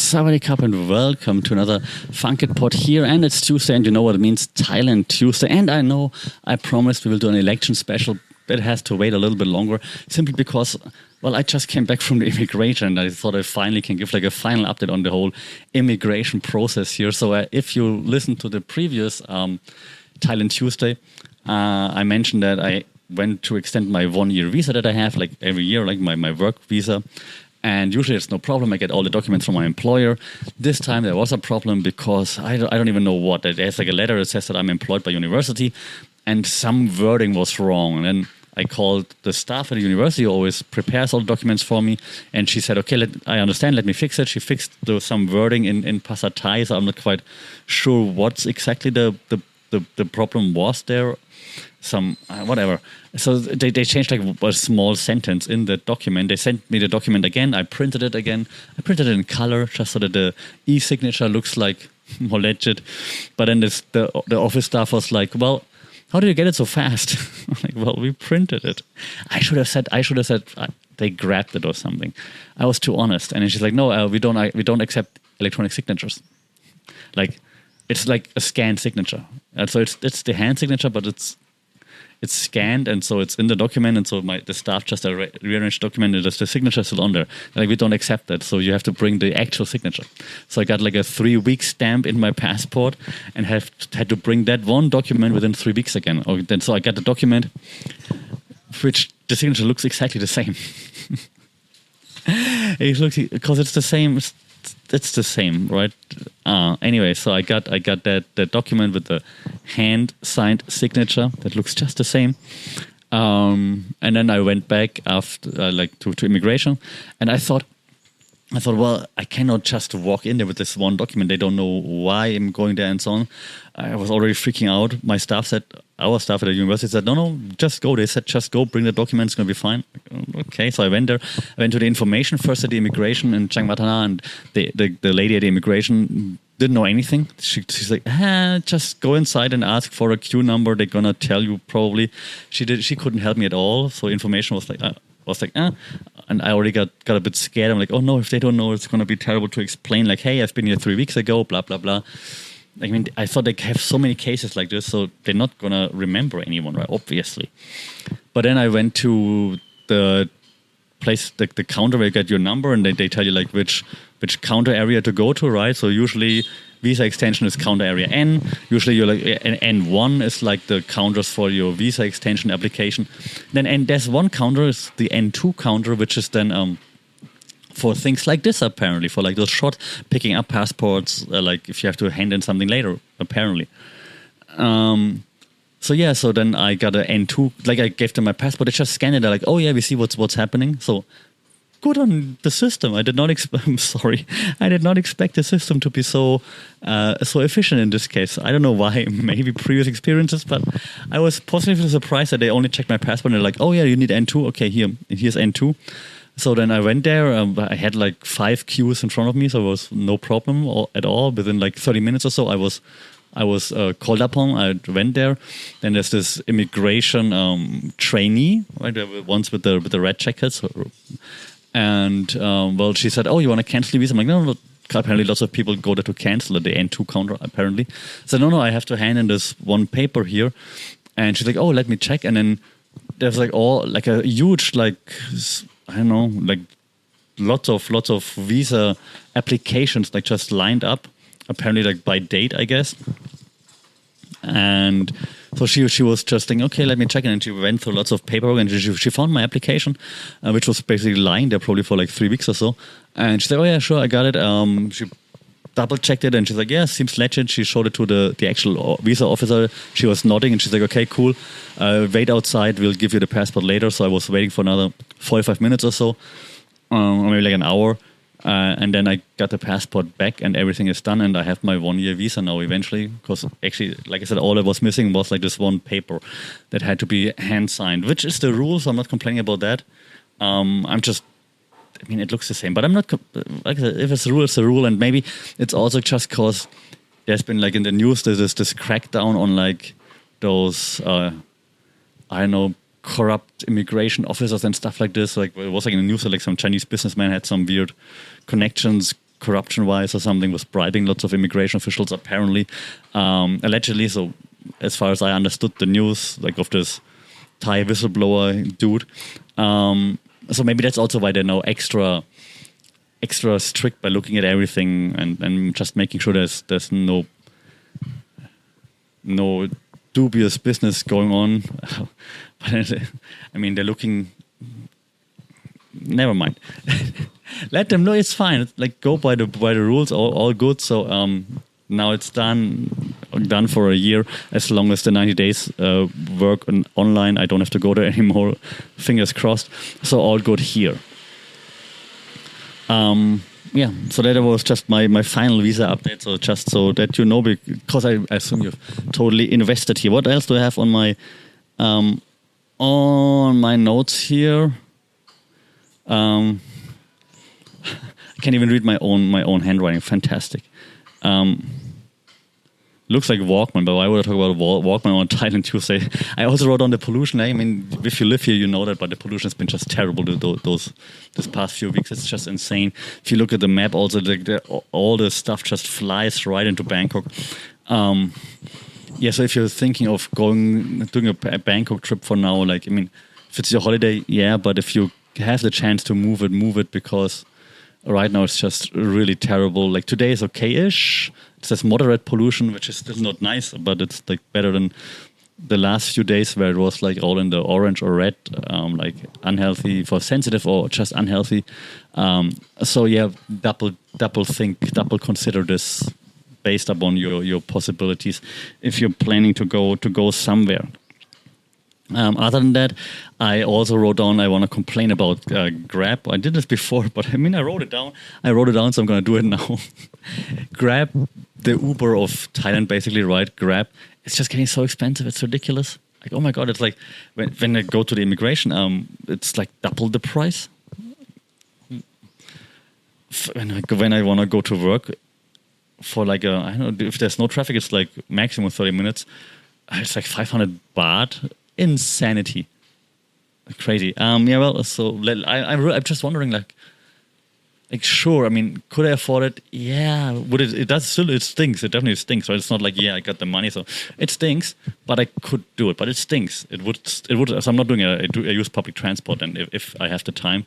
Sawadee Cup and welcome to another Funkit Pod here. And it's Tuesday, and you know what it means, Thailand Tuesday. And I know I promised we will do an election special, but it has to wait a little bit longer simply because, well, I just came back from the immigration and I thought I finally can give like a final update on the whole immigration process here. So if you listen to the previous Thailand Tuesday, I mentioned that I went to extend my 1 year visa that I have like every year, like my work visa. And usually it's no problem. I get all the documents from my employer. This time there was a problem because I don't even know what. There's like a letter that says that I'm employed by university and some wording was wrong. And then I called the staff at the university who always prepares all the documents for me. And she said, okay, I understand, let me fix it. She fixed some wording in Pasar Thai, so I'm not quite sure what's exactly the problem was there. Whatever. So they changed like a small sentence in the document. They sent me the document again. I printed it again. I printed it in color just so that the e-signature looks like more legit. But then the office staff was like, well, how did you get it so fast? I'm like, well, we printed it. I should have said they grabbed it or something. I was too honest. And then she's like, no, we don't accept electronic signatures. Like, it's like a scanned signature. And so it's the hand signature, but it's scanned, and so it's in the document, and so the staff just rearranged the document, and the signature is still on there. Like, we don't accept that, so you have to bring the actual signature. So I got like a 3-week stamp in my passport, and had to bring that one document within 3 weeks again. So I got the document, which the signature looks exactly the same. It looks, because it's the same. It's the same, right? Anyway, so I got that document with the hand signed signature that looks just the same. And then I went back after to immigration, and I thought, well, I cannot just walk in there with this one document. They don't know why I'm going there and so on. I was already freaking out. Our staff at the university said, no, just go. They said, just go, bring the document, it's going to be fine. Okay, so I went there. I went to the information first at the immigration in Chiang Mai, and the lady at the immigration didn't know anything. She's like, just go inside and ask for a queue number. They're going to tell you probably. She couldn't help me at all. So information was like, and I already got a bit scared. I'm like, oh no, if they don't know, it's going to be terrible to explain. Like, hey, I've been here 3 weeks ago, blah, blah, blah. I mean, I thought they have so many cases like this, so they're not going to remember anyone, right? Obviously. But then I went to the place, the counter where you get your number, and they tell you like which counter area to go to, right? So usually visa extension is counter area N. Usually you're like N1 is like the counters for your visa extension application. Then there's one counter, is the N2 counter, which is then for things like this, apparently, for like those short picking up passports, like if you have to hand in something later, apparently. So then I got an N2, like I gave them my passport, they just scanned it, they're like, oh yeah, we see what's happening. So good on the system. I did not expect the system to be so efficient in this case. I don't know why, maybe previous experiences, but I was positively surprised that they only checked my passport and they're like, oh yeah, you need N2, okay, here's N2. So then I went there. I had like 5 queues in front of me, so it was no problem at all. Within like 30 minutes or so, I was called upon. I went there. Then there's this immigration trainee, right? The ones with the red jackets. And she said, "Oh, you want to cancel the visa?" I'm like, "No. Apparently, lots of people go there to cancel at the N2 counter. Apparently, so no, I have to hand in this one paper here." And she's like, "Oh, let me check." And then there's like a huge I don't know, like lots of visa applications like just lined up, apparently like by date, I guess. And so she was just thinking, okay, let me check. And then she went through lots of paperwork and she found my application, which was basically lying there probably for like 3 weeks or so. And she said, oh yeah, sure, I got it. She double checked it and she's like, yeah, seems legit. She showed it to the actual visa officer. She was nodding and she's like, okay, cool. Wait outside. We'll give you the passport later. So I was waiting for another 45 minutes or so, or maybe like an hour. And then I got the passport back and everything is done. And I have my 1 year visa now eventually. Because actually, like I said, all I was missing was like this one paper that had to be hand signed, which is the rule. So I'm not complaining about that. It looks the same, but I'm not, like I said, if it's a rule, it's a rule. And maybe it's also just because there's been like in the news, there's this crackdown on like those, corrupt immigration officers and stuff like this. Like it was like in the news that like some Chinese businessman had some weird connections corruption-wise or something, was bribing lots of immigration officials apparently, allegedly. So as far as I understood the news, like of this Thai whistleblower dude. So maybe that's also why they're now extra strict by looking at everything and just making sure there's no dubious business going on. But I mean, they're looking. Never mind. Let them know it's fine. It's like go by the rules. All good. So now it's done for a year. As long as the 90 days work online, I don't have to go there anymore. Fingers crossed. So all good here. Yeah, so that was just my final visa update. So just so that you know, because I assume you've totally invested here. What else do I have on my notes here? I can't even read my own handwriting. Fantastic. Looks like Walkman, but why would I talk about Walkman on Thailand Tuesday? I also wrote on the pollution. I mean, if you live here, you know that, but the pollution has been just terrible this past few weeks. It's just insane. If you look at the map, also all the stuff just flies right into Bangkok. Yeah, so if you're thinking of doing a Bangkok trip for now, like, I mean, if it's your holiday, yeah, but if you have the chance to move it, because right now it's just really terrible. Like today is okay-ish. It says moderate pollution, which is still not nice, but it's like better than the last few days where it was like all in the orange or red, like unhealthy for sensitive or just unhealthy. So yeah, double consider this based upon your possibilities if you're planning to go somewhere. Other than that, I also wrote down I want to complain about Grab. I did this before, but I mean, I wrote it down, so I'm going to do it now. Grab, the Uber of Thailand, basically, right? Grab, it's just getting so expensive. It's ridiculous. Like, oh my God, it's like when I go to the immigration, it's like double the price. When I want to go to work for like I don't know, if there's no traffic, it's like maximum 30 minutes. It's like 500 baht. Insanity. Crazy. Yeah, well, so I'm just wondering, like, sure, I mean, could I afford it? Yeah. Would it? It stinks. It definitely stinks. Right? It's not like, yeah, I got the money, so it stinks. But I could do it. But it stinks. It would. So I'm not doing it. I use public transport, and if I have the time,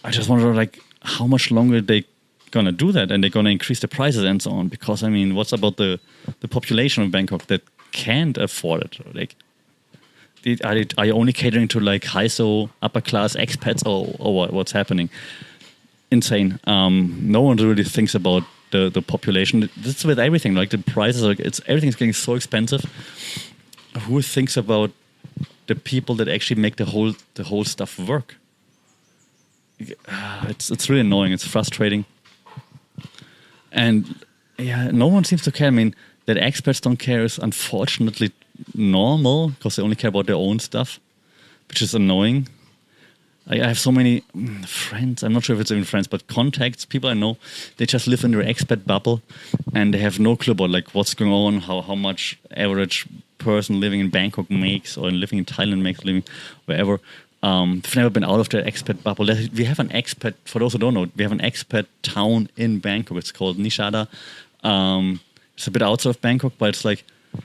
I just wonder, like, how much longer they gonna do that, and they're gonna increase the prices and so on. Because I mean, what's about the population of Bangkok that can't afford it? Like, are you only catering to like high-so upper class expats, or what's happening? Insane. No one really thinks about the population. That's with everything. Like the prices, everything's getting so expensive. Who thinks about the people that actually make the whole stuff work? It's really annoying. It's frustrating. And yeah, no one seems to care. I mean, that expats don't care is unfortunately normal because they only care about their own stuff, which is annoying. I have so many friends, I'm not sure if it's even friends, but contacts, people I know, they just live in their expat bubble and they have no clue about like what's going on, how much average person living in Bangkok makes or living in Thailand makes, living wherever. They've never been out of their expat bubble. We have an expat, for those who don't know, we have an expat town in Bangkok. It's called Nishada. It's a bit outside of Bangkok, but it's like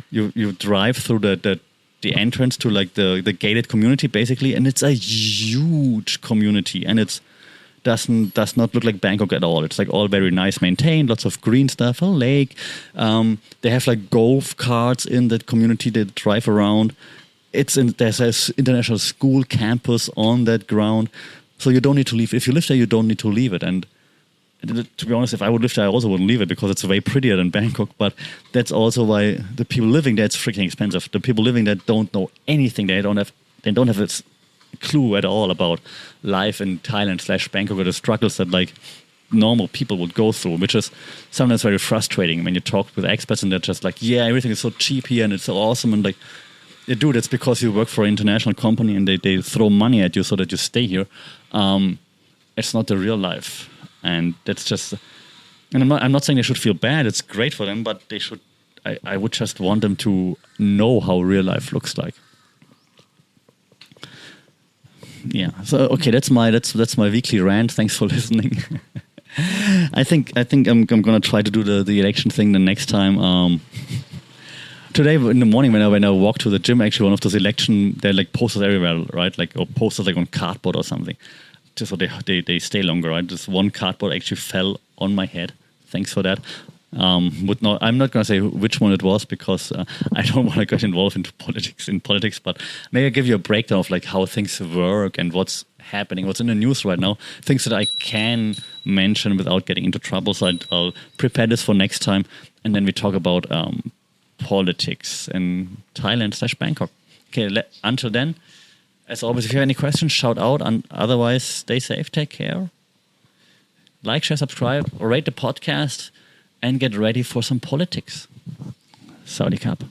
you drive through the entrance to like the gated community basically, and it's a huge community, and it does not look like Bangkok at all. It's like all very nice maintained, lots of green stuff, a lake. They have like golf carts in that community that drive around. There's an international school campus on that ground, so you don't need to leave. If you live there, you don't need to leave it. And to be honest, if I would live there, I also wouldn't leave it because it's way prettier than Bangkok. But that's also why the people living there, it's freaking expensive. The people living there don't know anything. They don't have a clue at all about life in Thailand / Bangkok, or the struggles that like normal people would go through, which is sometimes very frustrating when you talk with expats and they're just like, yeah, everything is so cheap here and it's so awesome. And like, yeah, dude, it's because you work for an international company and they throw money at you so that you stay here. It's not the real life. And that's just, and I'm not saying they should feel bad. It's great for them, but they should. I would just want them to know how real life looks like. Yeah. So okay, that's my weekly rant. Thanks for listening. I think I'm gonna try to do the election thing the next time. Today in the morning when I walked to the gym, actually one of those election, there are like posters everywhere, right? Like or posters like on cardboard or something, just so they stay longer, right? This one cardboard actually fell on my head. Thanks for that. I'm not going to say which one it was because I don't want to get involved in politics, but maybe I'll give you a breakdown of like how things work and what's happening, what's in the news right now, things that I can mention without getting into trouble. So I'll prepare this for next time, and then we talk about politics in Thailand/Bangkok. Okay, until then, as always, if you have any questions, shout out, and otherwise, stay safe, take care. Like, share, subscribe, or rate the podcast, and get ready for some politics. Saudi Cup.